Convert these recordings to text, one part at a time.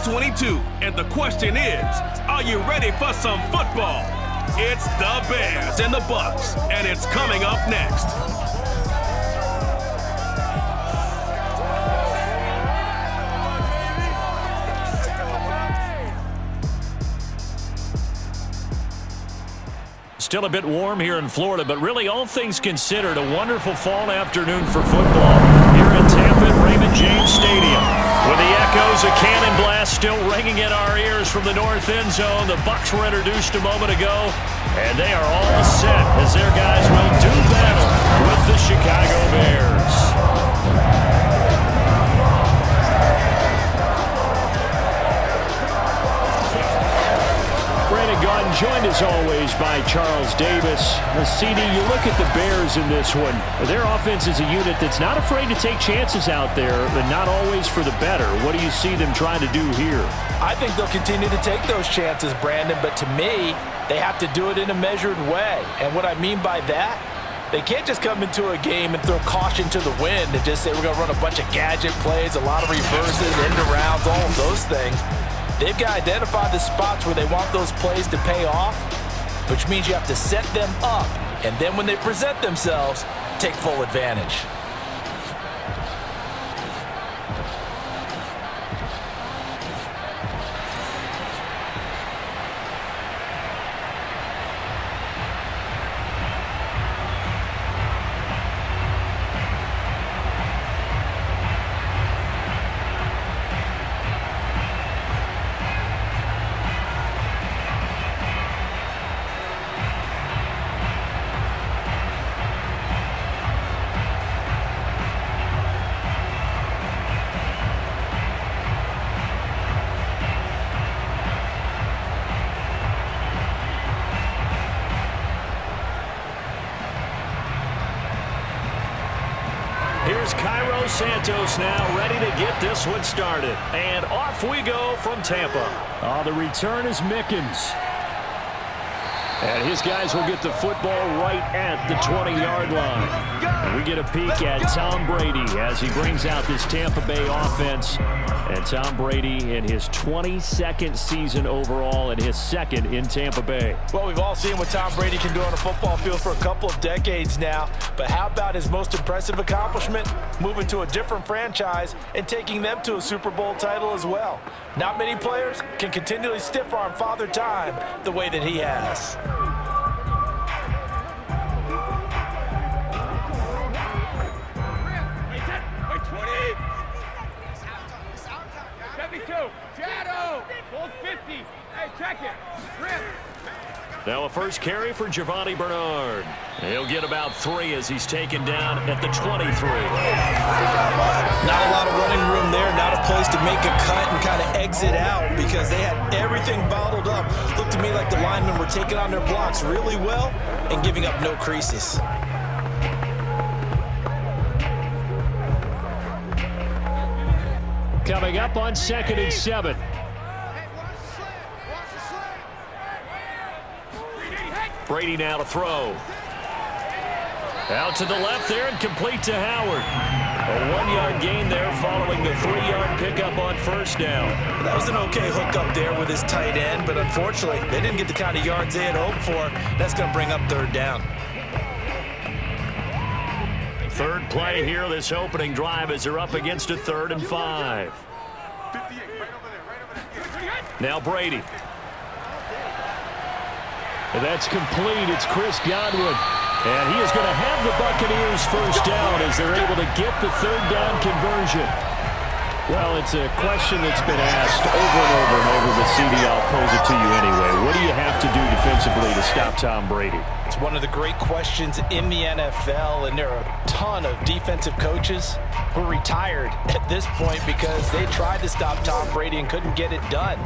22, and the question is, are you ready for some football? It's the Bears and the Bucks, and it's coming up next. Still a bit warm here in Florida, but really all things considered, a wonderful fall afternoon for football here in Tampa at Raymond James Stadium. With the echoes of cannon blast still ringing in our ears from the north end zone, the Bucs were introduced a moment ago, and they are all set as their guys will do battle with the Chicago Bears. Joined as always by Charles Davis. CD, you look at the Bears in this one. Their offense is a unit that's not afraid to take chances out there, but not always for the better. What do you see them trying to do here? I think they'll continue to take those chances, Brandon, but to me, they have to do it in a measured way. And what I mean by that, they can't just come into a game and throw caution to the wind and just say we're going to run a bunch of gadget plays, a lot of reverses, end arounds, all of those things. They've got to identify the spots where they want those plays to pay off, which means you have to set them up, and then when they present themselves, take full advantage. Here's Cairo Santos now ready to get this one started. And off we go from Tampa. The return is Mickens. And his guys will get the football right at the 20-yard line. And we get a peek at Tom Brady as he brings out this Tampa Bay offense. And Tom Brady in his 22nd season overall and his second in Tampa Bay. Well, we've all seen what Tom Brady can do on a football field for a couple of decades now. But how about his most impressive accomplishment? Moving to a different franchise and taking them to a Super Bowl title as well. Not many players can continually stiff-arm Father Time the way that he has. Now a first carry for Giovanni Bernard. He'll get about 3 as he's taken down at the 23. Not a lot of running room there, not a place to make a cut and kind of exit out because they had everything bottled up. Looked to me like the linemen were taking on their blocks really well and giving up no creases. Coming up on 2nd and 7. Brady now to throw. Out to the left there and complete to Howard. A 1-yard gain there following the 3-yard pickup on first down. That was an okay hook up there with his tight end, but unfortunately, they didn't get the kind of yards they had hoped for. That's going to bring up 3rd down. Third play here, this opening drive as they're up against a 3rd and 5. Now Brady. And that's complete. It's Chris Godwin. And he is going to have the Buccaneers first down as they're able to get the 3rd down conversion. Well, it's a question that's been asked over and over and over, but CD, I'll pose it to you anyway. What do you have to do defensively to stop Tom Brady? It's one of the great questions in the NFL, and there are a ton of defensive coaches who are retired at this point because they tried to stop Tom Brady and couldn't get it done.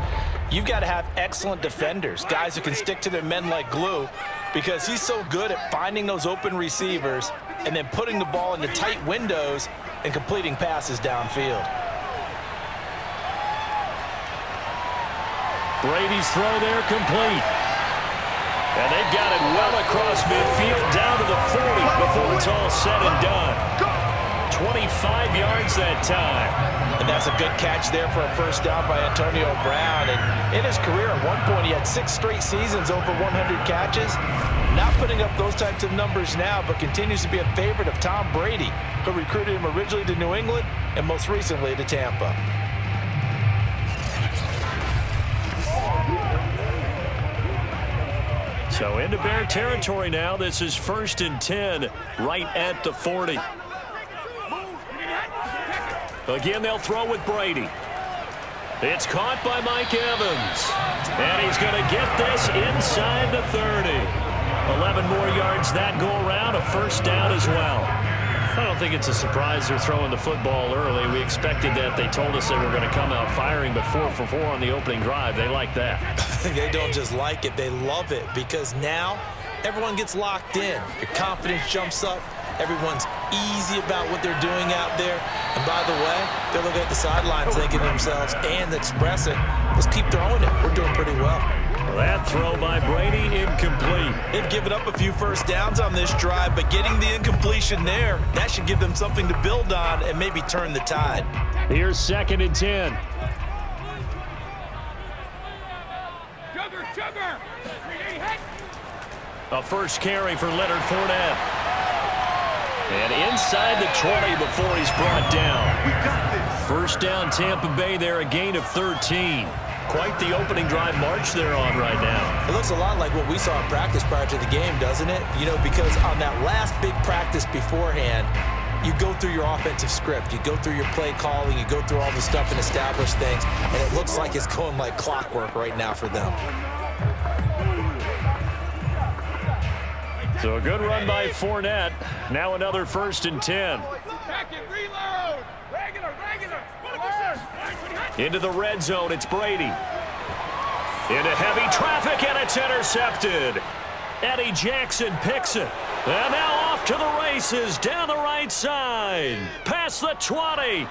You've got to have excellent defenders, guys who can stick to their men like glue, because he's so good at finding those open receivers and then putting the ball into tight windows and completing passes downfield. Brady's throw there complete. And they've got it well across midfield down to the 40 before it's all said and done. 25 yards that time. And that's a good catch there for a first down by Antonio Brown. And in his career, at one point, he had 6 straight seasons over 100 catches. Not putting up those types of numbers now, but continues to be a favorite of Tom Brady, who recruited him originally to New England and most recently to Tampa. So into Bear territory now. This is 1st and 10, right at the 40. Again, they'll throw with Brady. It's caught by Mike Evans. And he's going to get this inside the 30. 11 more yards that go around, a first down as well. I don't think it's a surprise they're throwing the football early. We expected that. They told us they were going to come out firing, but 4 for 4 on the opening drive. They like that. They don't just like it, they love it, because now everyone gets locked in. Your confidence jumps up. Everyone's easy about what they're doing out there. And by the way, they're looking at the sidelines thinking to themselves and expressing, let's keep throwing it. We're doing pretty well. That throw by Brady, incomplete. They've given up a few first downs on this drive, but getting the incompletion there, that should give them something to build on and maybe turn the tide. Here's 2nd and 10. A first carry for Leonard Fournette. And inside the 20 before he's brought down. First down, Tampa Bay there, a gain of 13. Quite the opening drive march they're on right now. It looks a lot like what we saw in practice prior to the game, doesn't it? You know, because on that last big practice beforehand, you go through your offensive script. You go through your play calling. You go through all the stuff and establish things. And it looks like it's going like clockwork right now for them. So a good run by Fournette. Now another 1st and 10. Into the red zone, it's Brady. Into heavy traffic, and it's intercepted. Eddie Jackson picks it. And now off to the races, down the right side. Past the 20.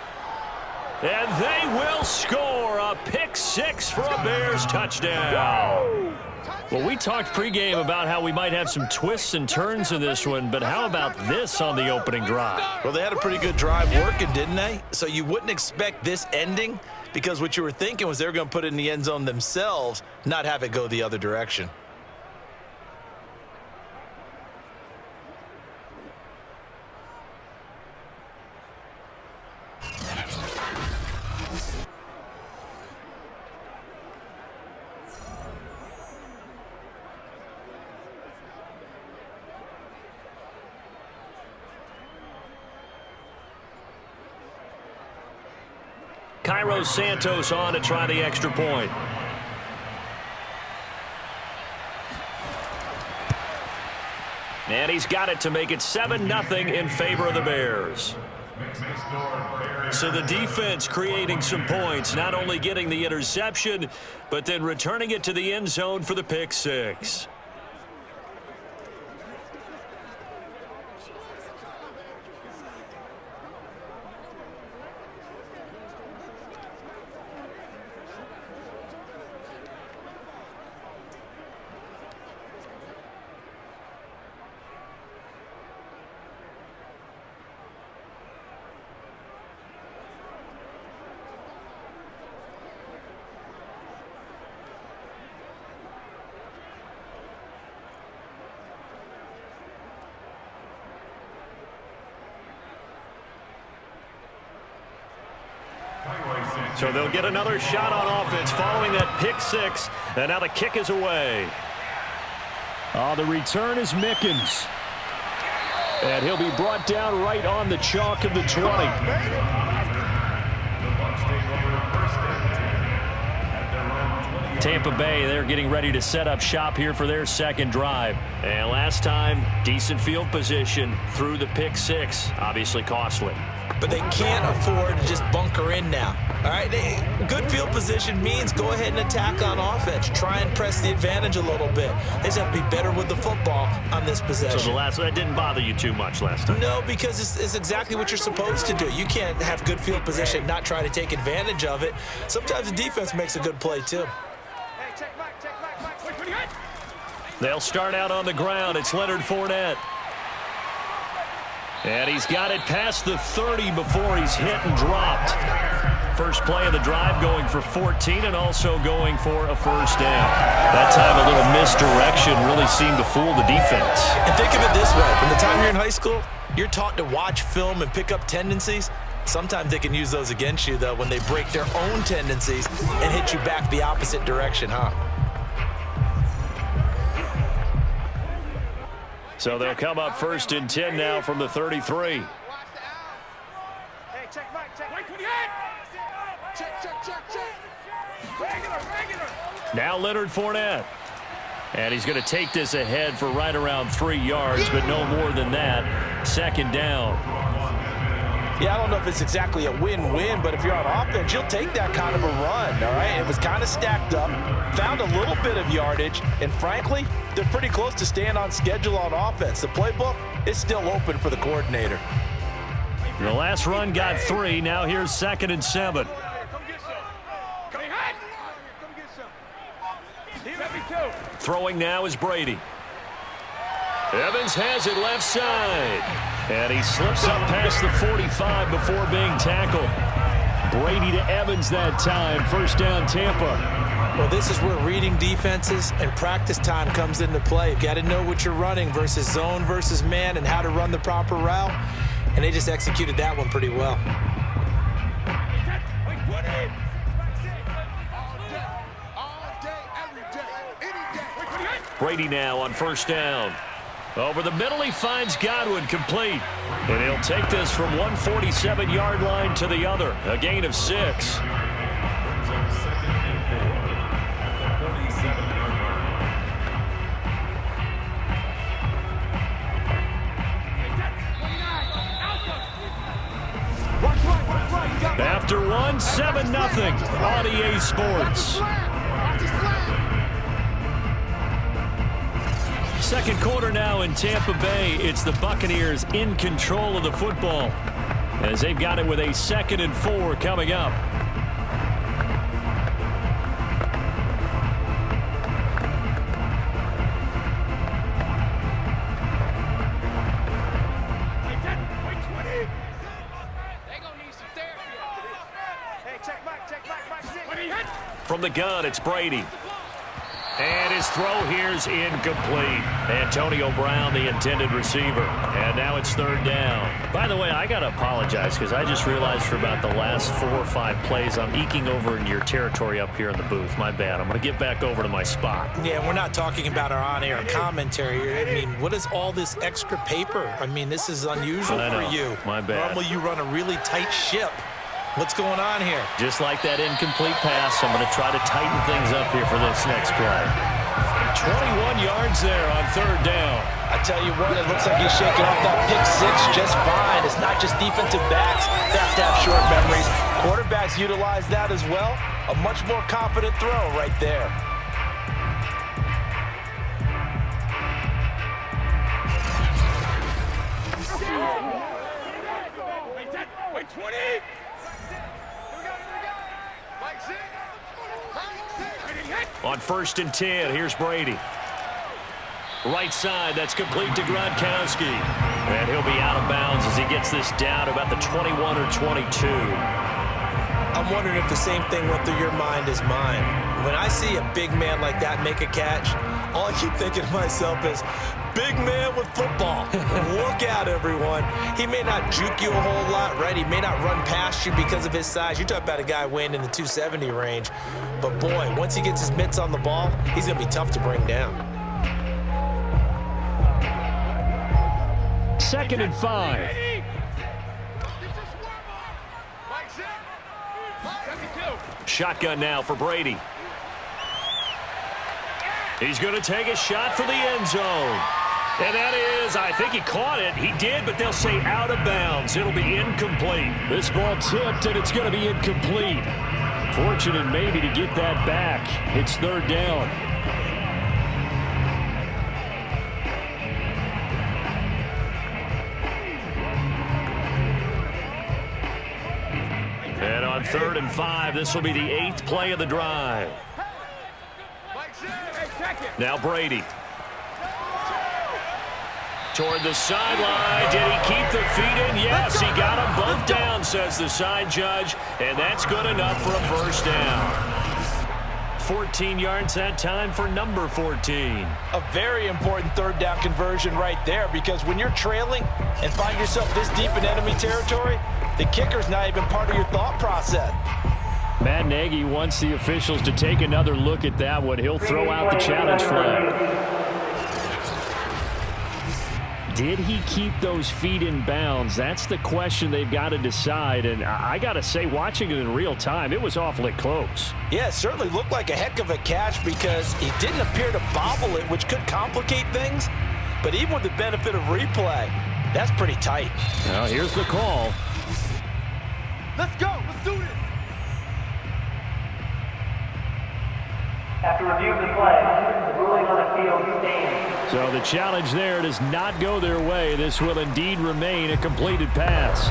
And they will score a pick 6 for a Bears touchdown. Well, we talked pregame about how we might have some twists and turns in this one, but how about this on the opening drive? Well, they had a pretty good drive working, didn't they? So you wouldn't expect this ending, because what you were thinking was they were going to put it in the end zone themselves, not have it go the other direction. Cairo Santos on to try the extra point. And he's got it to make it 7-0 in favor of the Bears. So the defense creating some points, not only getting the interception, but then returning it to the end zone for the pick 6. So they'll get another shot on offense following that pick 6. And now the kick is away. The return is Mickens. And he'll be brought down right on the chalk of the 20. Tampa Bay, they're getting ready to set up shop here for their second drive. And last time, decent field position through the pick 6. Obviously costly. But they can't afford to just bunker in now. All right, good field position means go ahead and attack on offense. Try and press the advantage a little bit. They just have to be better with the football on this possession. So that didn't bother you too much last time? No, because it's exactly what you're supposed to do. You can't have good field position and not try to take advantage of it. Sometimes the defense makes a good play, too. They'll start out on the ground. It's Leonard Fournette. And he's got it past the 30 before he's hit and dropped. First play of the drive going for 14 and also going for a first down. That time a little misdirection really seemed to fool the defense. And think of it this way. From the time you're in high school, you're taught to watch film and pick up tendencies. Sometimes they can use those against you, though, when they break their own tendencies and hit you back the opposite direction, huh? So they'll come up 1st and 10 now from the 33. Now Leonard Fournette. And he's going to take this ahead for right around 3 yards, but no more than that. 2nd down. Yeah, I don't know if it's exactly a win-win, but if you're on offense, you'll take that kind of a run, all right? It was kind of stacked up, found a little bit of yardage, and frankly, they're pretty close to staying on schedule on offense. The playbook is still open for the coordinator. The last run got 3. Now here's 2nd and 7. Throwing now is Brady. Evans has it left side. And he slips up past the 45 before being tackled. Brady to Evans that time. 1st down, Tampa. Well, this is where reading defenses and practice time comes into play. You've got to know what you're running versus zone versus man and how to run the proper route. And they just executed that one pretty well. Brady now on 1st down. Over the middle, he finds Godwin complete. And he'll take this from 147-yard line to the other. A gain of 6. After 1, 7-0 on EA Sports. Second quarter now in Tampa Bay. It's the Buccaneers in control of the football as they've got it with a 2nd and 4 coming up. From the gun, it's Brady. And his throw here's incomplete. Antonio Brown, the intended receiver. And now it's 3rd down. By the way, I got to apologize because I just realized for about the last 4 or 5 plays, I'm eking over in your territory up here in the booth. My bad. I'm going to get back over to my spot. Yeah, we're not talking about our on-air commentary. I mean, what is all this extra paper? I mean, this is unusual for you. My bad. Normally you run a really tight ship. What's going on here? Just like that incomplete pass, I'm going to try to tighten things up here for this next play. 21 yards there on 3rd down. I tell you what, it looks like he's shaking off that pick 6 just fine. It's not just defensive backs that have to have short memories. Quarterbacks utilize that as well. A much more confident throw right there. On 1st and 10, here's Brady. Right side, that's complete to Gronkowski. And he'll be out of bounds as he gets this down about the 21 or 22. I'm wondering if the same thing went through your mind as mine. When I see a big man like that make a catch, all I keep thinking to myself is, big man with football. Look out, everyone. He may not juke you a whole lot, right? He may not run past you because of his size. You're talking about a guy weighing in the 270 range. But, boy, once he gets his mitts on the ball, he's going to be tough to bring down. 2nd and 5. Shotgun now for Brady. He's going to take a shot for the end zone. And that is, I think he caught it. He did, but they'll say out of bounds. It'll be incomplete. This ball tipped, and it's going to be incomplete. Fortunate maybe to get that back. It's 3rd down. And on 3rd and 5, this will be the 8th play of the drive. Now Brady. Toward the sideline. Did he keep the feet in? Yes, he got them both down says the side judge, and that's good enough for a first down. 14 yards that time for number 14. A very important third down conversion right there, because when you're trailing and find yourself this deep in enemy territory, the kicker's not even part of your thought process. Matt Nagy wants the officials to take another look at that one. He'll throw out the challenge flag. Did he keep those feet in bounds? That's the question they've got to decide. And I got to say, watching it in real time, it was awfully close. Yeah, it certainly looked like a heck of a catch because he didn't appear to bobble it, which could complicate things. But even with the benefit of replay, that's pretty tight. Now, here's the call. Let's go. Let's do this. After review of the play, the ruling on the field stands. So the challenge there does not go their way. This will indeed remain a completed pass.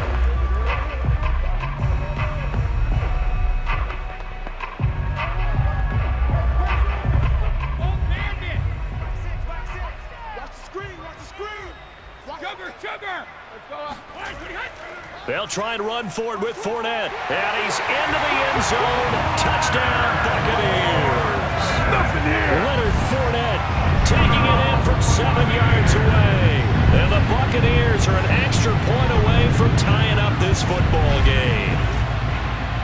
They'll try and run for it with Fournette. And he's into the end zone. Touchdown, Buccaneers. Leonard Fournette taking it in from 7 yards away. And the Buccaneers are an extra point away from tying up this football game.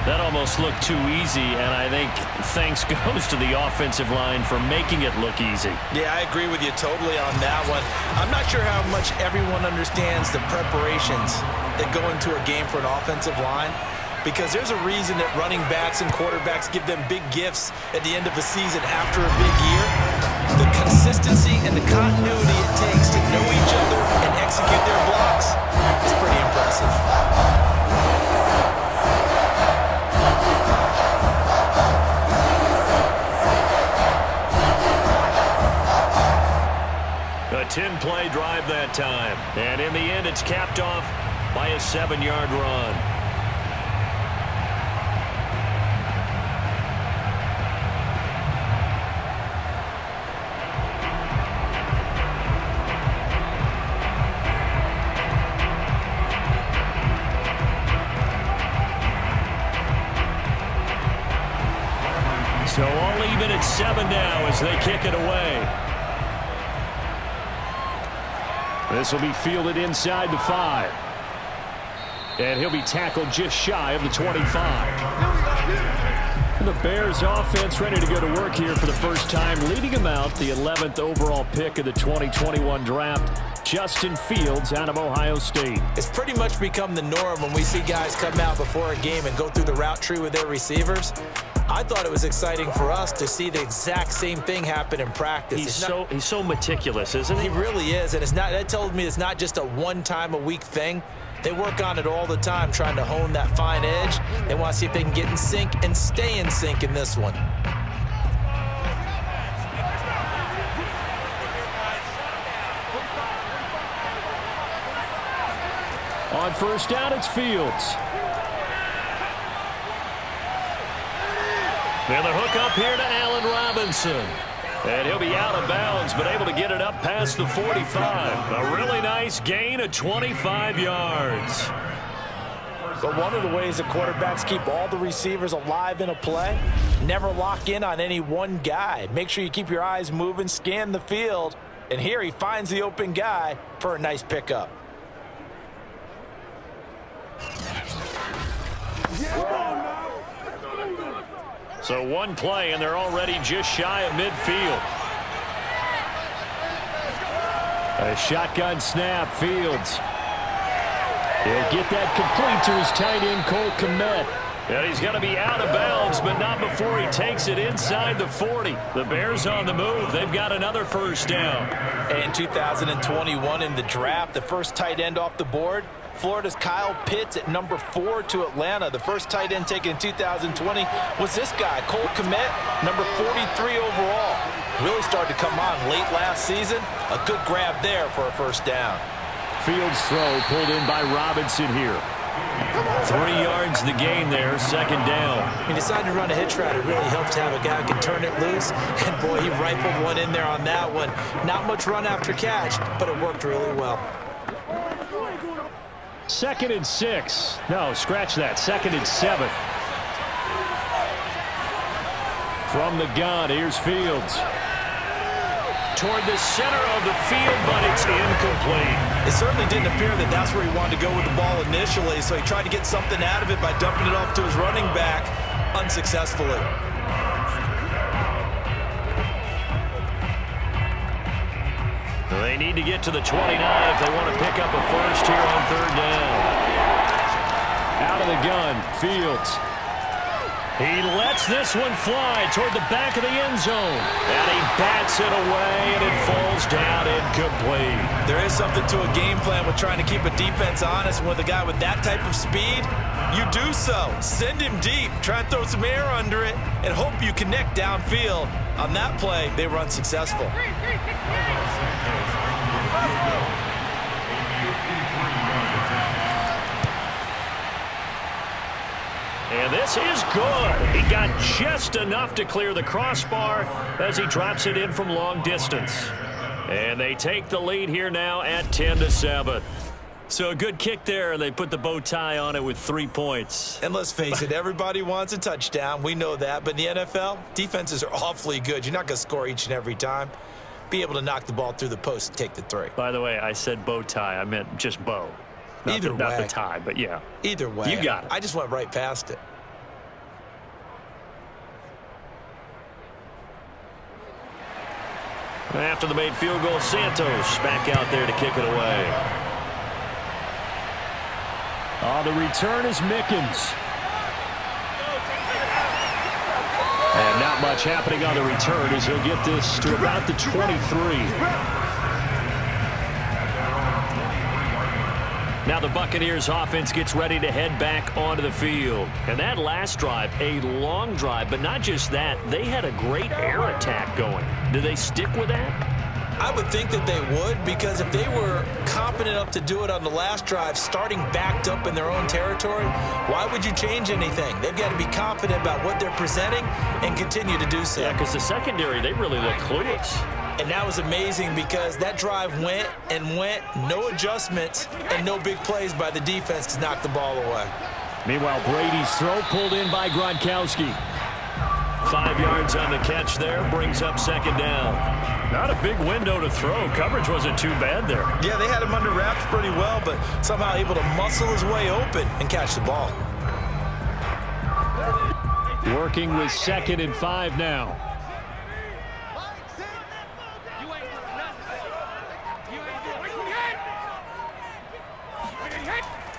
That almost looked too easy, and I think thanks goes to the offensive line for making it look easy. Yeah, I agree with you totally on that one. I'm not sure how much everyone understands the preparations that go into a game for an offensive line, because there's a reason that running backs and quarterbacks give them big gifts at the end of the season after a big year. The consistency and the continuity it takes to know each other and execute their blocks is pretty impressive. A 10-play drive that time. And in the end, it's capped off by a 7-yard run. So all even at 7 now as they kick it away. This will be fielded inside the 5. And he'll be tackled just shy of the 25. And the Bears offense ready to go to work here for the first time, leading them out the 11th overall pick of the 2021 draft, Justin Fields out of Ohio State. It's pretty much become the norm when we see guys come out before a game and go through the route tree with their receivers. I thought it was exciting for us to see the exact same thing happen in practice. He's so meticulous, isn't he? He really is, and that tells me it's not just a one-time-a-week thing. They work on it all the time, trying to hone that fine edge. They want to see if they can get in sync and stay in sync in this one. On first down, it's Fields. And the hook up here to Allen Robinson. And he'll be out of bounds, but able to get it up past the 45. A really nice gain of 25 yards. But one of the ways that quarterbacks keep all the receivers alive in a play, never lock in on any one guy. Make sure you keep your eyes moving, scan the field. And here he finds the open guy for a nice pickup. So one play, and they're already just shy of midfield. A shotgun snap, Fields. He'll get that complete to his tight end, Cole Kmet. And he's going to be out of bounds, but not before he takes it inside the 40. The Bears on the move. They've got another first down. In 2021 in the draft, the first tight end off the board, Florida's Kyle Pitts at number 4 to Atlanta. The first tight end taken in 2020 was this guy, Cole Kmet, number 43 overall. Really started to come on late last season. A good grab there for a first down. Fields throw pulled in by Robinson here. 3 yards the gain there, second down. He decided to run a hitch route. It really helps to have a guy who can turn it loose. And boy, he rifled one in there on that one. Not much run after catch, but it worked really well. 2nd and 6. No, scratch that. 2nd and 7. From the gun, here's Fields. Toward the center of the field, but it's incomplete. It certainly didn't appear that that's where he wanted to go with the ball initially, so he tried to get something out of it by dumping it off to his running back unsuccessfully. They need to get to the 29 if they want to pick up a first here on 3rd down. Out of the gun, Fields. He lets this one fly toward the back of the end zone. And he bats it away, and it falls down incomplete. There is something to a game plan with trying to keep a defense honest. With a guy with that type of speed, you do so. Send him deep. Try and throw some air under it and hope you connect downfield. On that play, they were unsuccessful. And this is good. He got just enough to clear the crossbar as he drops it in from long distance. And they take the lead here now at 10-7. So a good kick there, and they put the bow tie on it with 3 points. And let's face it, everybody wants a touchdown. We know that. But in the NFL, defenses are awfully good. You're not going to score each and every time. Be able to knock the ball through the post and take the 3. By the way, I said bow tie. I meant just bow. Not the tie, but yeah. Either way. You got it. I just went right past it. After the made field goal, Santos back out there to kick it away. The return is Mickens. And not much happening on the return as he'll get this to about the 23. Now the Buccaneers offense gets ready to head back onto the field. And that last drive, a long drive, but not just that, they had a great air attack going. Do they stick with that? I would think that they would, because if they were confident enough to do it on the last drive, starting backed up in their own territory, why would you change anything? They've got to be confident about what they're presenting and continue to do so. Yeah, because the secondary, they really look clueless. And that was amazing because that drive went and went, no adjustments, and no big plays by the defense to knock the ball away. Meanwhile, Brady's throw pulled in by Gronkowski. 5 yards on the catch there, brings up 2nd down. Not a big window to throw. Coverage wasn't too bad there. Yeah, they had him under wraps pretty well, but somehow able to muscle his way open and catch the ball. Working with 2nd and 5 now.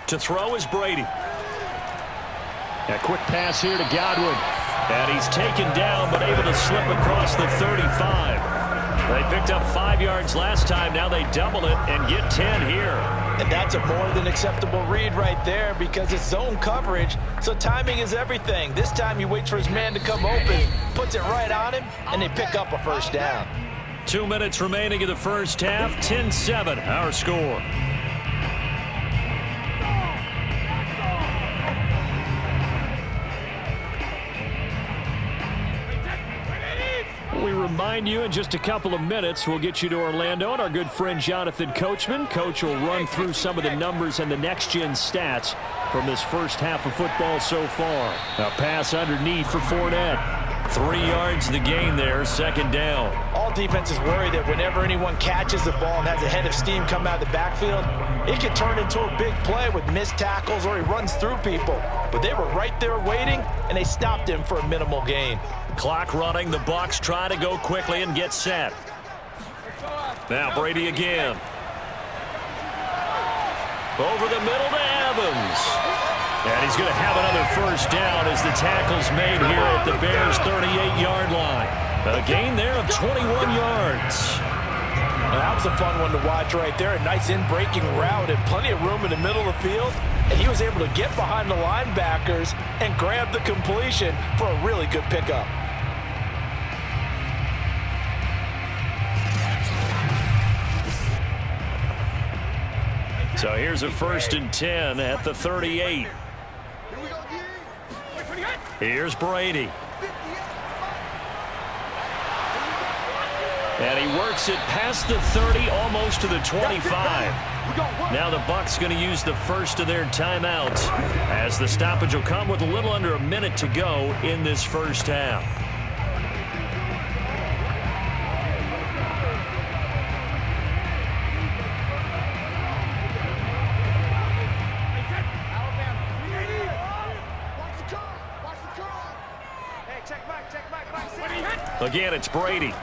To throw is Brady. A quick pass here to Godwin. And he's taken down, but able to slip across the 35. They picked up 5 yards last time. Now they double it and get 10 here. And that's a more than acceptable read right there because it's zone coverage, so timing is everything. This time he waits for his man to come open, puts it right on him, and they pick up a first down. 2 minutes remaining in the first half. 10-7, our score. We remind you in just a couple of minutes we'll get you to Orlando and our good friend Jonathan Coachman. Coach will run through some of the numbers and the next-gen stats from this first half of football so far. A pass underneath for Fournette. 3 yards the gain there, 2nd down. All defenses worry that whenever anyone catches the ball and has a head of steam come out of the backfield, it can turn into a big play with missed tackles or he runs through people. But they were right there waiting, and they stopped him for a minimal gain. Clock running. The Bucs try to go quickly and get set. Now Brady again. Over the middle to Evans. And he's going to have another first down as the tackle's made here at the Bears' 38-yard line. A gain there of 21 yards. That was a fun one to watch right there. A nice in-breaking route and plenty of room in the middle of the field. And he was able to get behind the linebackers and grab the completion for a really good pickup. So here's a 1st and 10 at the 38. Here's Brady. And he works it past the 30, almost to the 25. Now the Bucs going to use the first of their timeouts, as the stoppage will come with a little under a minute to go in this first half. Again, it's Brady.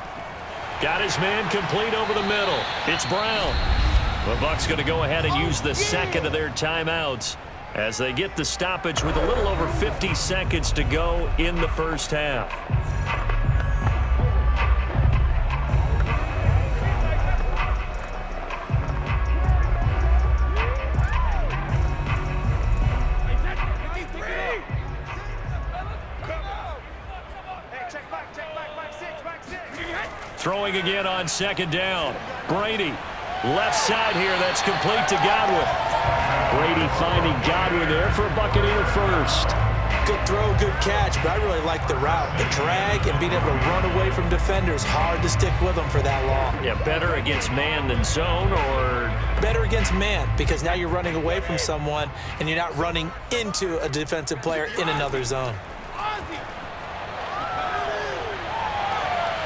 Got his man complete over the middle. It's Brown. The Bucs going to go ahead and use the second of their timeouts as they get the stoppage with a little over 50 seconds to go in the first half. Throwing again on second down. Brady, left side here. That's complete to Godwin. Brady finding Godwin there for a Buccaneer first. Good throw, good catch, but I really like the route. The drag and being able to run away from defenders, hard to stick with them for that long. Yeah, better against man than zone, or? Better against man, because now you're running away from someone and you're not running into a defensive player in another zone.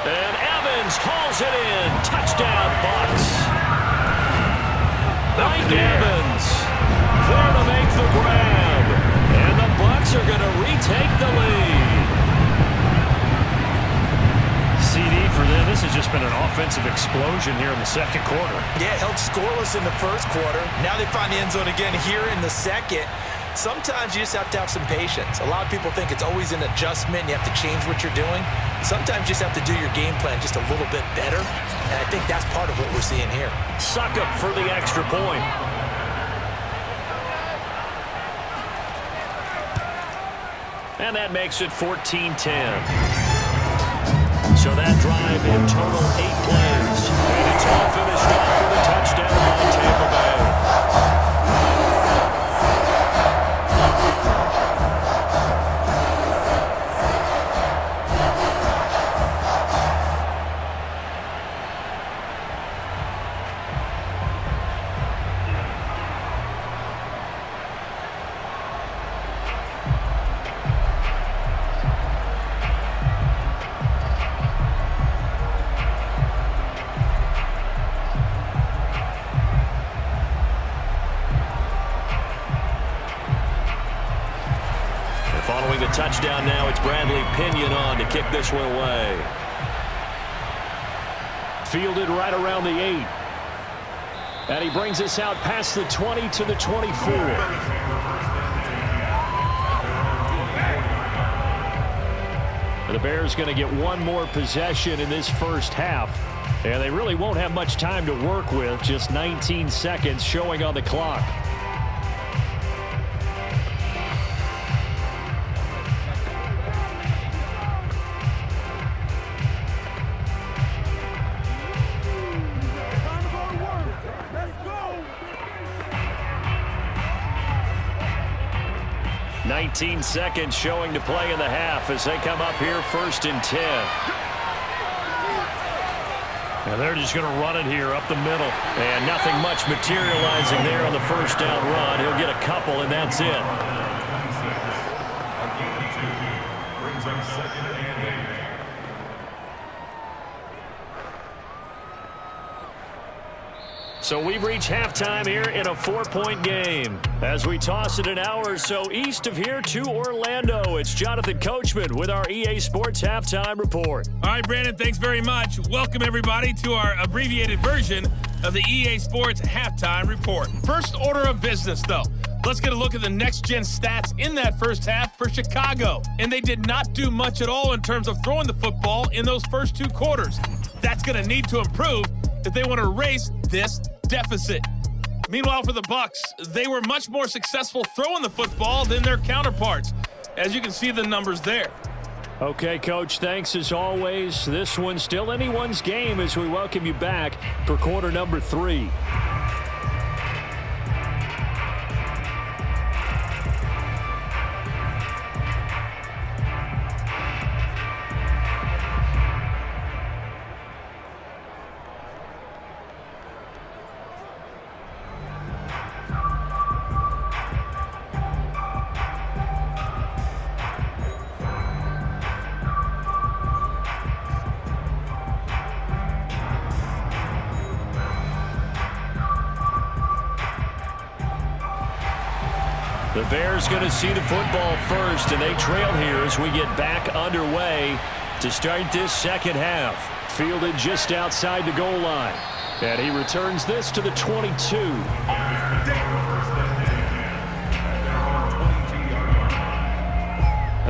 And Evans hauls it in. Touchdown, Bucs. Mike Evans there to make the grab. And the Bucs are going to retake the lead. CD for them. This has just been an offensive explosion here in the second quarter. Yeah, held scoreless in the first quarter. Now they find the end zone again here in the second. Sometimes you just have to have some patience. A lot of people think it's always an adjustment. You have to change what you're doing. Sometimes you just have to do your game plan just a little bit better. And I think that's part of what we're seeing here. Suck up for the extra point. And that makes it 14-10. So that drive in total 8 plays. And it's all finished off with a touchdown by Tampa Bay. Following the touchdown now, it's Bradley Pinion on to kick this one away. Fielded right around the 8. And he brings us out past the 20 to the 24. The Bears going to get one more possession in this first half. And they really won't have much time to work with. Just 19 seconds showing on the clock. Seconds showing to play in the half as they come up here 1st and 10. And they're just going to run it here up the middle. And nothing much materializing there on the first down run. He'll get a couple, and that's it. So we've reached halftime here in a 4-point game. As we toss it an hour or so east of here to Orlando, it's Jonathan Coachman with our EA Sports Halftime Report. All right, Brandon, thanks very much. Welcome, everybody, to our abbreviated version of the EA Sports Halftime Report. First order of business, though. Let's get a look at the next-gen stats in that first half for Chicago. And they did not do much at all in terms of throwing the football in those first 2 quarters. That's going to need to improve if they want to erase this deficit. Meanwhile, for the Bucs, they were much more successful throwing the football than their counterparts, as you can see the numbers there. Okay, Coach, thanks as always. This one's still anyone's game as we welcome you back for quarter number 3. The Bears going to see the football first, and they trail here as we get back underway to start this second half. Fielded just outside the goal line. And he returns this to the 22.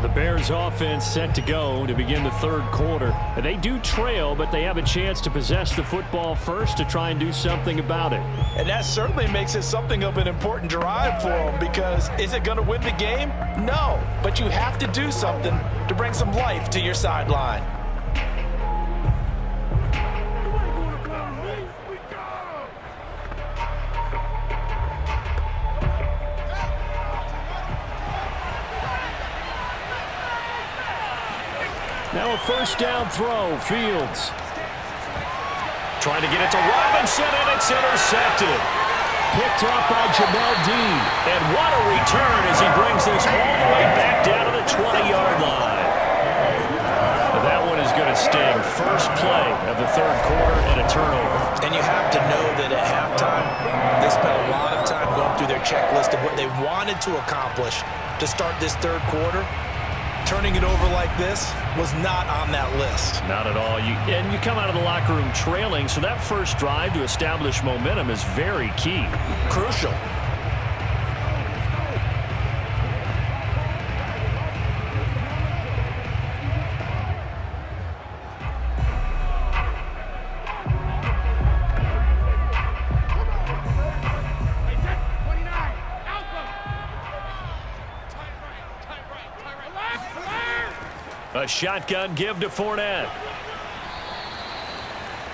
The Bears offense set to go to begin the third quarter. They do trail, but they have a chance to possess the football first to try and do something about it. And that certainly makes it something of an important drive for them, because is it going to win the game? No, but you have to do something to bring some life to your sideline. Now a first down throw, Fields. Trying to get it to Robinson, and it's intercepted. Picked up by Jamel Dean. And what a return as he brings this all the way back down to the 20-yard line. That one is going to sting. First play of the third quarter and a turnover. And you have to know that at halftime, they spent a lot of time going through their checklist of what they wanted to accomplish to start this third quarter. Turning it over like this was not on that list. Not at all. And you come out of the locker room trailing, so that first drive to establish momentum is very key. Crucial. A shotgun give to Fournette.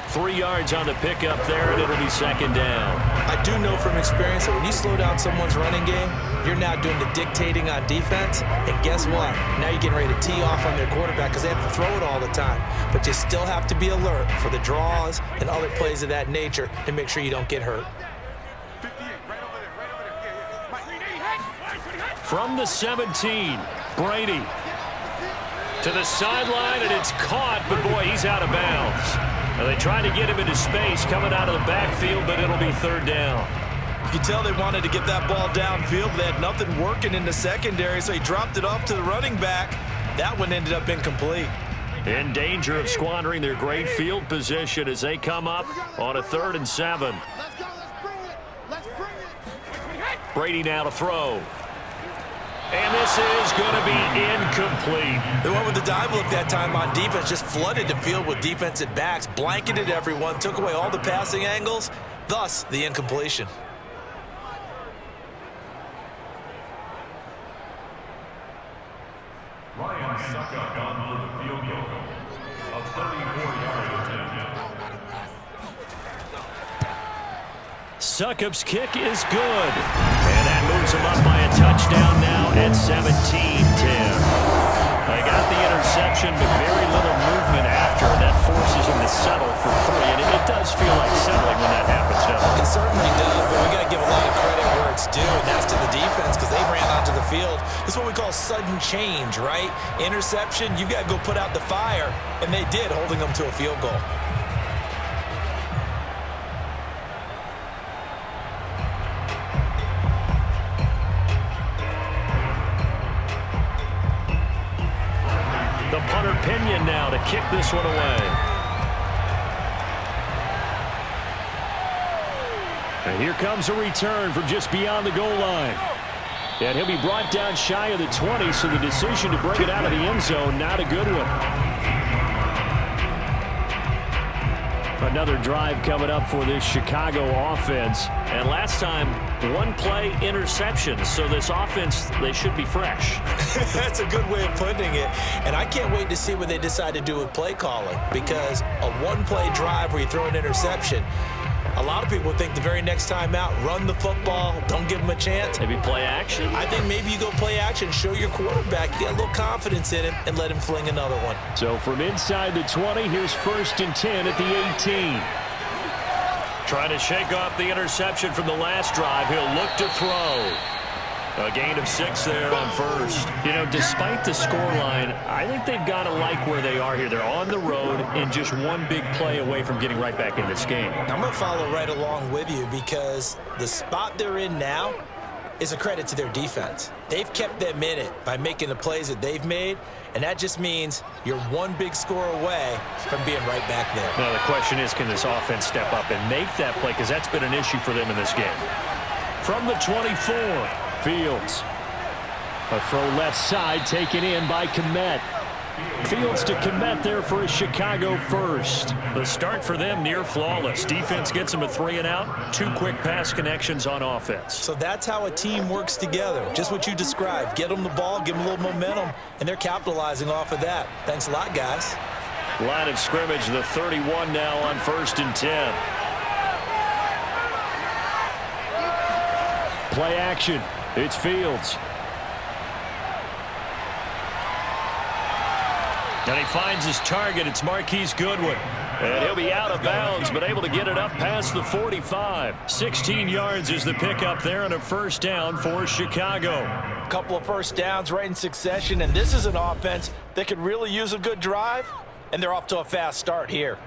3 yards on the pickup there, and it'll be second down. I do know from experience that when you slow down someone's running game, you're now doing the dictating on defense. And guess what? Now you're getting ready to tee off on their quarterback because they have to throw it all the time. But you still have to be alert for the draws and other plays of that nature to make sure you don't get hurt. From the 17, Brady. To the sideline, and it's caught, but boy, he's out of bounds. Now they tried to get him into space coming out of the backfield, but it'll be third down. You can tell they wanted to get that ball downfield. They had nothing working in the secondary, so he dropped it off to the running back. That one ended up incomplete. In danger of squandering their great field position as they come up on a 3rd and 7. Let's go. Let's bring it. Let's bring it. Brady now to throw. And this is going to be incomplete. They went with the dive look that time on defense, just flooded the field with defensive backs, blanketed everyone, took away all the passing angles, thus the incompletion. Ryan Suckup on for the field goal. A 34-yard attempt. Succup's kick is good. And that moves him up by a touchdown now at 17-10. They got the interception, but very little movement after. That forces him to settle for 3. And it does feel like settling when that happens, doesn't it? It certainly does, but we got to give a lot of credit where it's due, and that's to the defense because they ran onto the field. This is what we call sudden change, right? Interception, you got to go put out the fire, and they did, holding them to a field goal. The punter Pinion now to kick this one away. And here comes a return from just beyond the goal line. And he'll be brought down shy of the 20, so the decision to bring it out of the end zone, not a good one. Another drive coming up for this Chicago offense. And last time, 1-play interception. So this offense, they should be fresh. That's a good way of putting it. And I can't wait to see what they decide to do with play calling, because a 1-play drive where you throw an interception, a lot of people think the very next time out, run the football, don't give them a chance. Maybe play action? I think maybe you go play action, show your quarterback, you got a little confidence in him, and let him fling another one. So from inside the 20, here's 1st and 10 at the 18. Trying to shake off the interception from the last drive. He'll look to throw. A gain of 6 there on first. You know, despite the scoreline, I think they've got to like where they are here. They're on the road and just one big play away from getting right back in this game. I'm going to follow right along with you because the spot they're in now, is a credit to their defense. They've kept them in it by making the plays that they've made, and that just means you're one big score away from being right back there. Now the question is, can this offense step up and make that play? Because that's been an issue for them in this game. From the 24, Fields. A throw left side taken in by Kmet. Fields to Kmet there for a Chicago first. The start for them near flawless. Defense gets them a 3 and out. 2 quick pass connections on offense. So that's how a team works together. Just what you described. Get them the ball, give them a little momentum, and they're capitalizing off of that. Thanks a lot, guys. Line of scrimmage, the 31 now on 1st and 10. Play action. It's Fields. And he finds his target. It's Marquise Goodwin. And he'll be out of bounds, but able to get it up past the 45. 16 yards is the pickup there, and a first down for Chicago. A couple of first downs right in succession, and this is an offense that could really use a good drive, and they're off to a fast start here.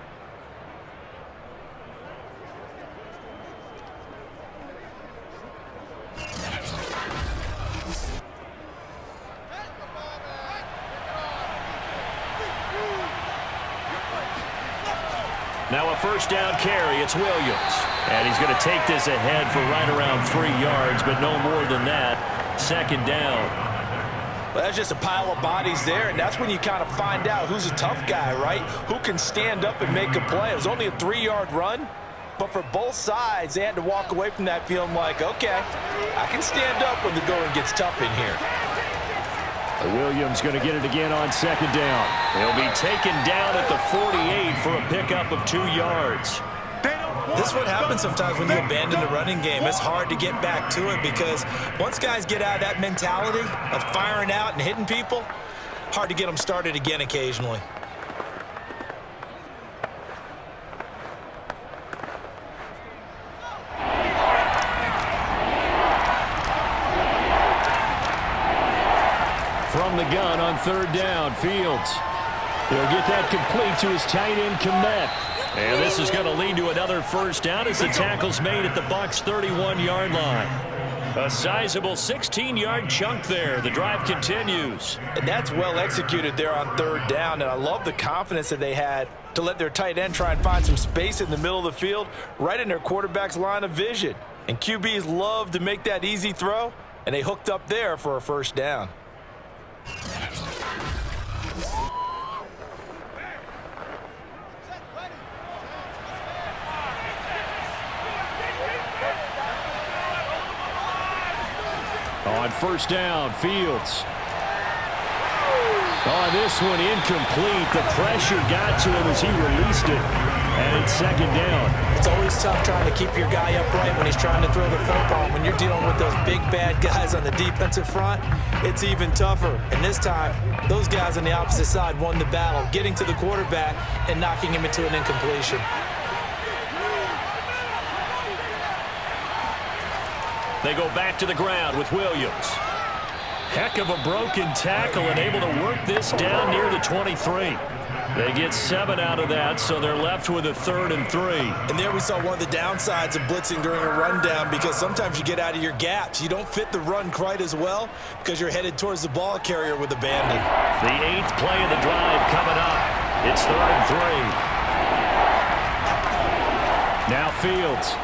Now a first down carry. It's Williams. And he's going to take this ahead for right around 3 yards, but no more than that. 2nd down. Well, that's just a pile of bodies there, and that's when you kind of find out who's a tough guy, right? Who can stand up and make a play. It was only a 3-yard run, but for both sides, they had to walk away from that feeling like, okay, I can stand up when the going gets tough in here. Williams going to get it again on 2nd down. He'll be taken down at the 48 for a pickup of 2 yards. This is what happens sometimes when you abandon the running game. It's hard to get back to it because once guys get out of that mentality of firing out and hitting people, hard to get them started again occasionally. From the gun on 3rd down, Fields. He'll get that complete to his tight end, Kmet. And this is going to lead to another first down as the tackle's made at the Bucs' 31-yard line. A sizable 16-yard chunk there. The drive continues. And that's well executed there on 3rd down, and I love the confidence that they had to let their tight end try and find some space in the middle of the field, right in their quarterback's line of vision. And QBs love to make that easy throw, and they hooked up there for a first down. On 1st down, Fields. On this one, incomplete. The pressure got to him as he released it. And it's 2nd down. It's always tough trying to keep your guy upright when he's trying to throw the football. When you're dealing with those big, bad guys on the defensive front, it's even tougher. And this time, those guys on the opposite side won the battle, getting to the quarterback and knocking him into an incompletion. They go back to the ground with Williams. Heck of a broken tackle and able to work this down near the 23. They get 7 out of that, so they're left with a 3rd and 3. And there we saw one of the downsides of blitzing during a rundown because sometimes you get out of your gaps. You don't fit the run quite as well because you're headed towards the ball carrier with abandon. The 8th play of the drive coming up. It's 3rd and 3. Now Fields.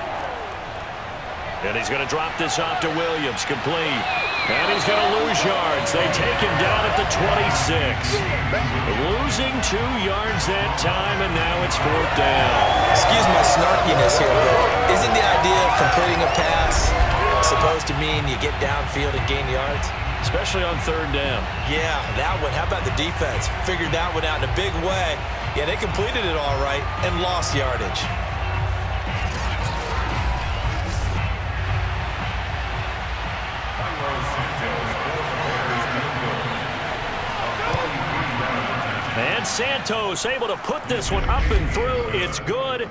And he's going to drop this off to Williams, complete. And he's going to lose yards. They take him down at the 26. Losing 2 yards that time, and now it's 4th down. Excuse my snarkiness here, but isn't the idea of completing a pass supposed to mean you get downfield and gain yards? Especially on 3rd down. Yeah, that one. How about the defense? Figured that one out in a big way. Yeah, they completed it all right and lost yardage. And Santos able to put this one up and through. It's good.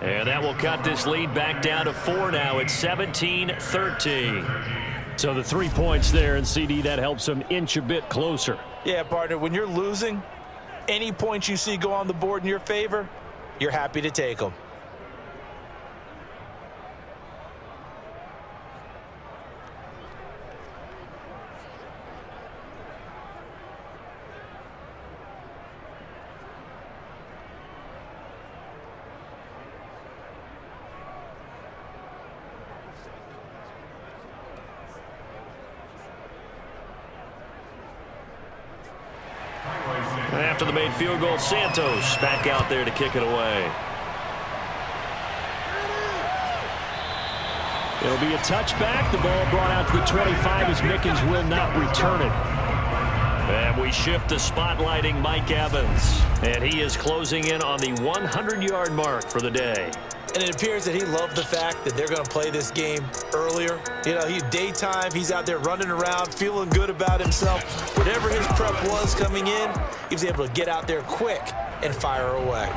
And that will cut this lead back down to 4 now. It's 17-13. So the 3 points there, and CD, that helps them inch a bit closer. Yeah, partner, when you're losing, any points you see go on the board in your favor, you're happy to take them. After the made field goal, Santos back out there to kick it away. It'll be a touchback. The ball brought out to the 25 as Mickens will not return it. And we shift to spotlighting Mike Evans. And he is closing in on the 100-yard mark for the day. And it appears that he loved the fact that they're going to play this game earlier. You know, daytime, he's out there running around, feeling good about himself. Whatever his prep was coming in, he was able to get out there quick and fire away.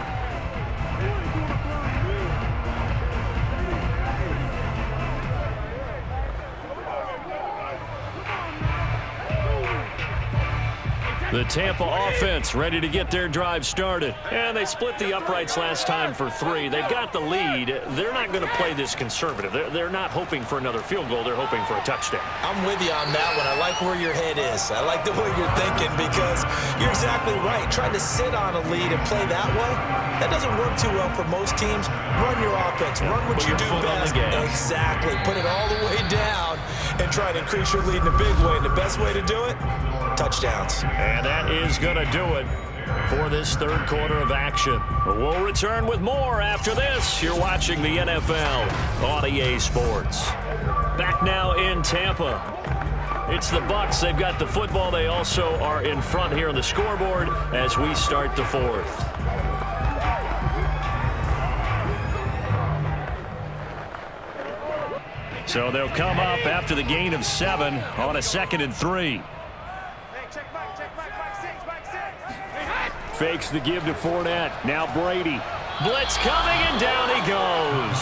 The Tampa offense ready to get their drive started. And they split the uprights last time for 3. They've got the lead. They're not going to play this conservative. They're not hoping for another field goal. They're hoping for a touchdown. I'm with you on that one. I like where your head is. I like the way you're thinking because you're exactly right. Trying to sit on a lead and play that way, that doesn't work too well for most teams. Run your offense. Run what you do best. Exactly. Put it all the way down and try to increase your lead in a big way. And the best way to do it? Touchdowns. And that is going to do it for this third quarter of action. We'll return with more after this. You're watching the NFL on EA Sports. Back now in Tampa. It's the Bucs. They've got the football. They also are in front here on the scoreboard as we start the fourth. So they'll come up after the gain of 7 on a 2nd and 3. Fakes the give to Fournette. Now Brady. Blitz coming, and down he goes.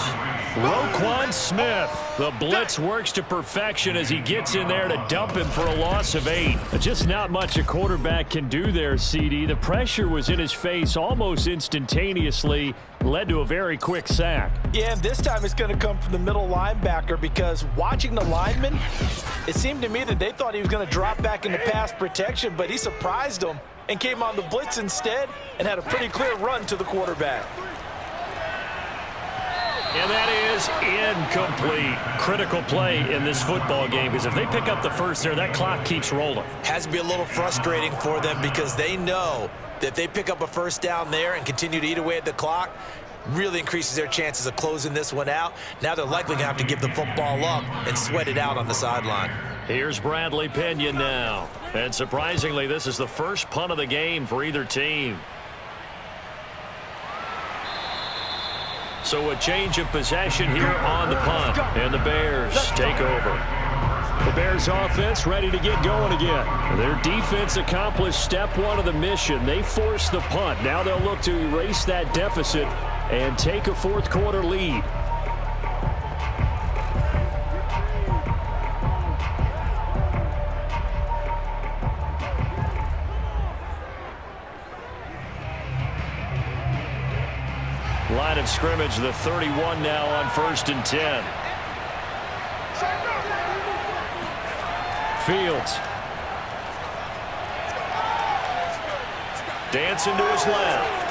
Roquan Smith. The blitz works to perfection as he gets in there to dump him for a loss of 8. Just not much a quarterback can do there, CD. The pressure was in his face almost instantaneously. Led to a very quick sack. Yeah, and this time it's going to come from the middle linebacker because watching the lineman, it seemed to me that they thought he was going to drop back into pass protection, but he surprised them and came on the blitz instead and had a pretty clear run to the quarterback. And that is incomplete. Critical play in this football game because if they pick up the first there, that clock keeps rolling. Has to be a little frustrating for them because they know that if they pick up a first down there and continue to eat away at the clock, really increases their chances of closing this one out. Now they're likely going to have to give the football up and sweat it out on the sideline. Here's Bradley Pinion now. And surprisingly, this is the first punt of the game for either team. So a change of possession here on the punt. And the Bears take over. The Bears offense ready to get going again. Their defense accomplished step 1 of the mission. They forced the punt. Now they'll look to erase that deficit and take a fourth quarter lead. Line of scrimmage, the 31 now on 1st and 10. Fields. Dancing to his left.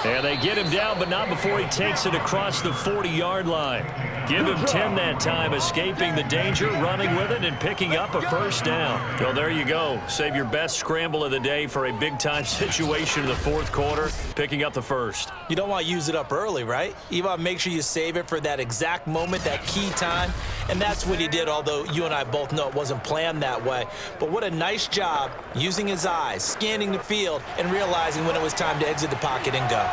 And they get him down, but not before he takes it across the 40-yard line. Give him 10 that time, escaping the danger, running with it, and picking up a first down. Well, there you go. Save your best scramble of the day for a big-time situation in the fourth quarter, picking up the first. You don't want to use it up early, right? You want to make sure you save it for that exact moment, that key time. And that's what he did, although you and I both know it wasn't planned that way. But what a nice job using his eyes, scanning the field, and realizing when it was time to exit the pocket and go.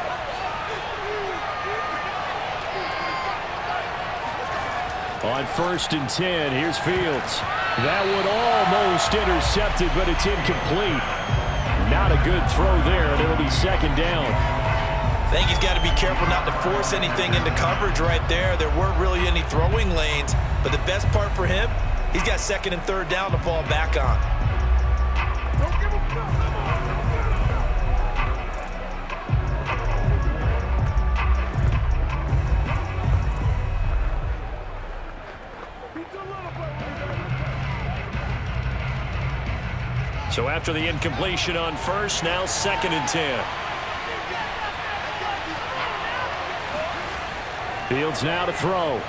On 1st and 10, here's Fields. That one almost intercepted, but it's incomplete. Not a good throw there, and it'll be 2nd down. I think he's got to be careful not to force anything into coverage right there. There weren't really any throwing lanes, but the best part for him, he's got 2nd and 3rd down to fall back on. So after the incompletion on 1st, now 2nd and 10. Fields now to throw.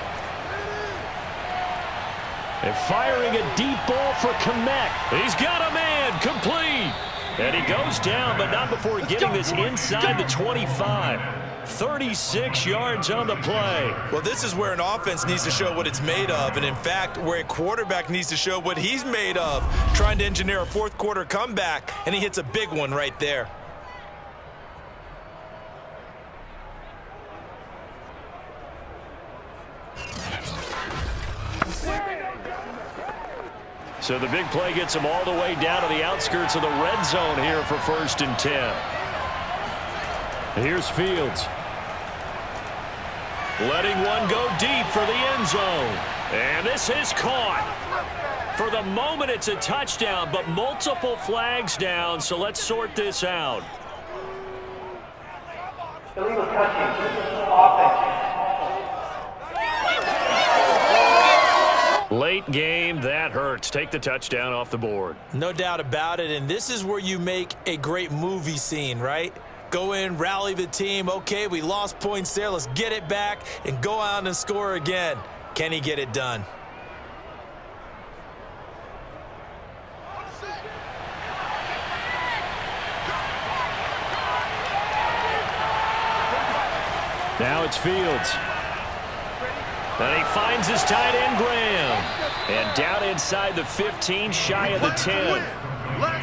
And firing a deep ball for Kmet. He's got a man, complete. And he goes down, but not before getting this inside the 25. 36 yards on the play. Well, this is where an offense needs to show what it's made of, and in fact, where a quarterback needs to show what he's made of, trying to engineer a fourth quarter comeback, and he hits a big one right there. So the big play gets him all the way down to the outskirts of the red zone here for 1st and 10. Here's Fields. Letting one go deep for the end zone. And this is caught. For the moment, it's a touchdown, but multiple flags down, so let's sort this out. Illegal touching. Offense. Late game, that hurts. Take the touchdown off the board. No doubt about it, and this is where you make a great movie scene, right? Go in, rally the team. Okay, we lost points there. Let's get it back and go out and score again. Can he get it done? Now it's Fields. And he finds his tight end, Graham. And down inside the 15, shy of the 10.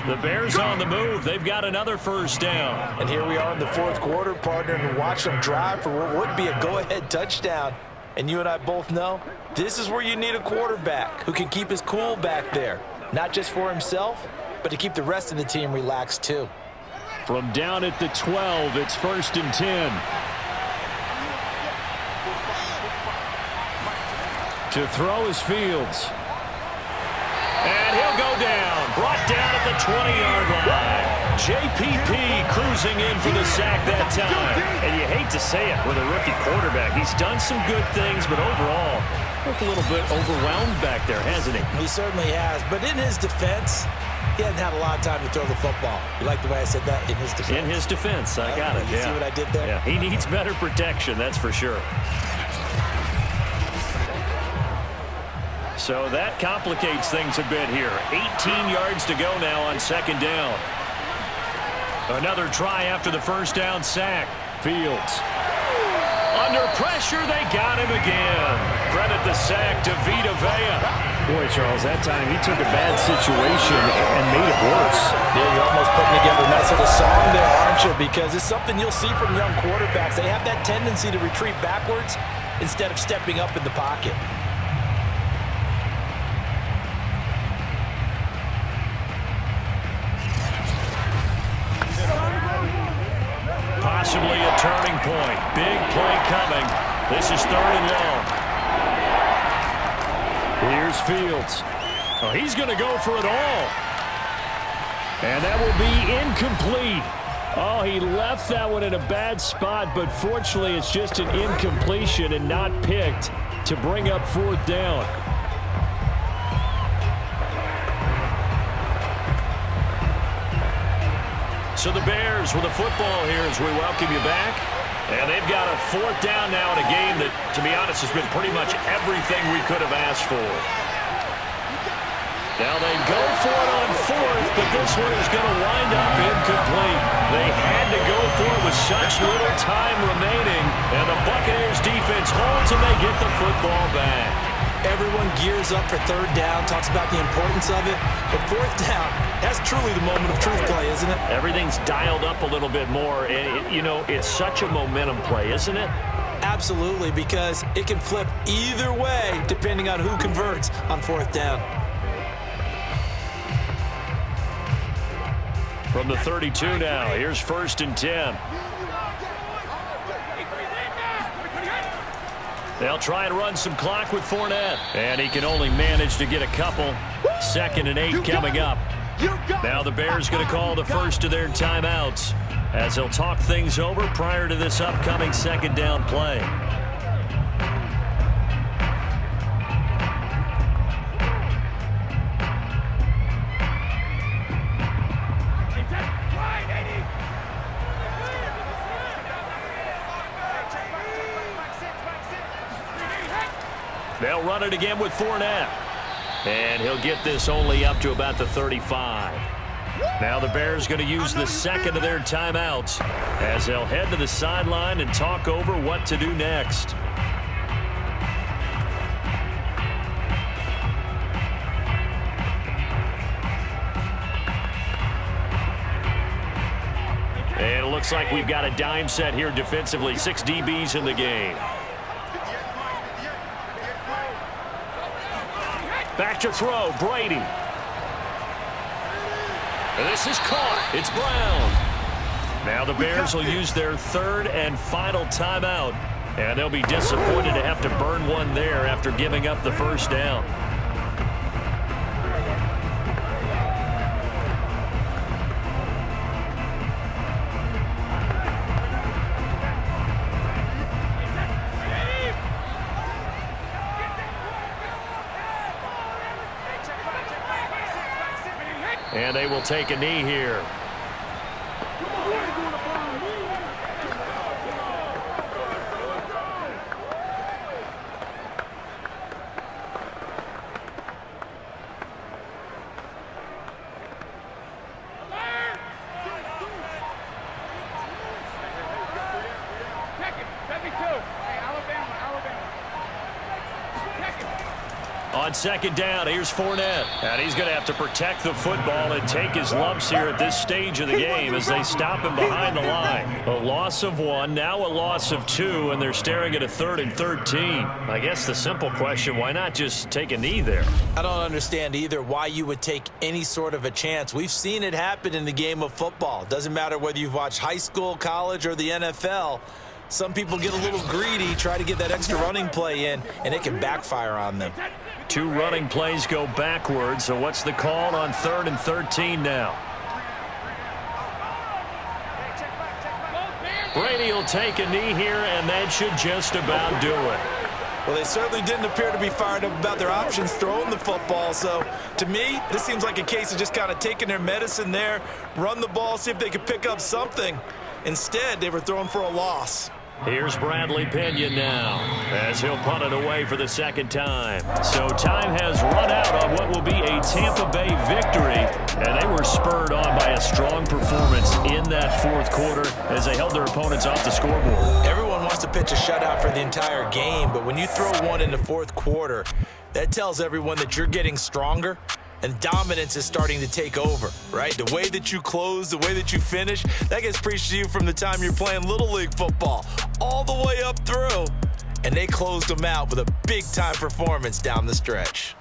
The Bears on the move. They've got another 1st down. And here we are in the fourth quarter, partner, and watch them drive for what would be a go-ahead touchdown. And you and I both know this is where you need a quarterback who can keep his cool back there. Not just for himself, but to keep the rest of the team relaxed too. From down at the 12, it's 1st and 10. To throw is Fields. And he'll go down. Brought down at the 20-yard line. JPP cruising in for the sack that time. And you hate to say it with a rookie quarterback. He's done some good things, but overall, looked a little bit overwhelmed back there, hasn't he? He certainly has. But in his defense, he hasn't had a lot of time to throw the football. You like the way I said that? In his defense. In his defense. I got it. You see what I did there? Yeah, he needs better protection, that's for sure. So that complicates things a bit here. 18 yards to go now on 2nd down. Another try after the 1st down sack. Fields. Under pressure, they got him again. Credit the sack to Vita Vea. Boy, Charles, that time he took a bad situation and made it worse. Yeah, you're almost putting together a nice little song there, aren't you? Because it's something you'll see from young quarterbacks. They have that tendency to retreat backwards instead of stepping up in the pocket. Possibly a turning point. Big play coming. This is 3rd and long. Here's Fields. Oh, he's going to go for it all. And that will be incomplete. Oh, he left that one in a bad spot, but fortunately it's just an incompletion and not picked to bring up 4th down. So the Bears with a football here as we welcome you back. And they've got a 4th down now in a game that, to be honest, has been pretty much everything we could have asked for. Now they go for it on 4th, but this one is going to wind up incomplete. They had to go for it with such little time remaining. And the Buccaneers defense holds and they get the football back. Everyone gears up for 3rd down, talks about the importance of it. But 4th down, that's truly the moment of truth play, isn't it? Everything's dialed up a little bit more. And, you know, it's such a momentum play, isn't it? Absolutely, because it can flip either way depending on who converts on 4th down. From the 32 now, here's 1st and 10. They'll try and run some clock with Fournette. And he can only manage to get a couple. 2nd and 8 coming up. Now the Bears going to call the first of their timeouts as they'll talk things over prior to this upcoming 2nd down play. They'll run it again with Fournette. And he'll get this only up to about the 35. Now the Bears going to use the second of their timeouts as they'll head to the sideline and talk over what to do next. And it looks like we've got a dime set here defensively. 6 DBs in the game. Back to throw, Brady. And this is caught. It's Brown. Now the Bears will use their third and final timeout. And they'll be disappointed to have to burn one there after giving up the first down. And they will take a knee here. On second down, here's Fournette. And he's going to have to protect the football and take his lumps here at this stage of the game as they stop him behind the line. A loss of 1, now a loss of 2, and they're staring at a 3rd and 13. I guess the simple question, why not just take a knee there? I don't understand either why you would take any sort of a chance. We've seen it happen in the game of football. Doesn't matter whether you've watched high school, college, or the NFL. Some people get a little greedy, try to get that extra running play in, and it can backfire on them. 2 running plays go backwards, so what's the call on 3rd and 13 now? Brady will take a knee here, and that should just about do it. Well, they certainly didn't appear to be fired up about their options throwing the football, so to me, this seems like a case of just kind of taking their medicine there, run the ball, see if they could pick up something. Instead, they were throwing for a loss. Here's Bradley Pinion now as he'll punt it away for the second time. So time has run out on what will be a Tampa Bay victory, and they were spurred on by a strong performance in that fourth quarter as they held their opponents off the scoreboard. Everyone wants to pitch a shutout for the entire game, but when you throw one in the fourth quarter, that tells everyone that you're getting stronger and dominance is starting to take over, right? The way that you close, the way that you finish, that gets preached to you from the time you're playing Little League football all the way up through. And they closed them out with a big-time performance down the stretch.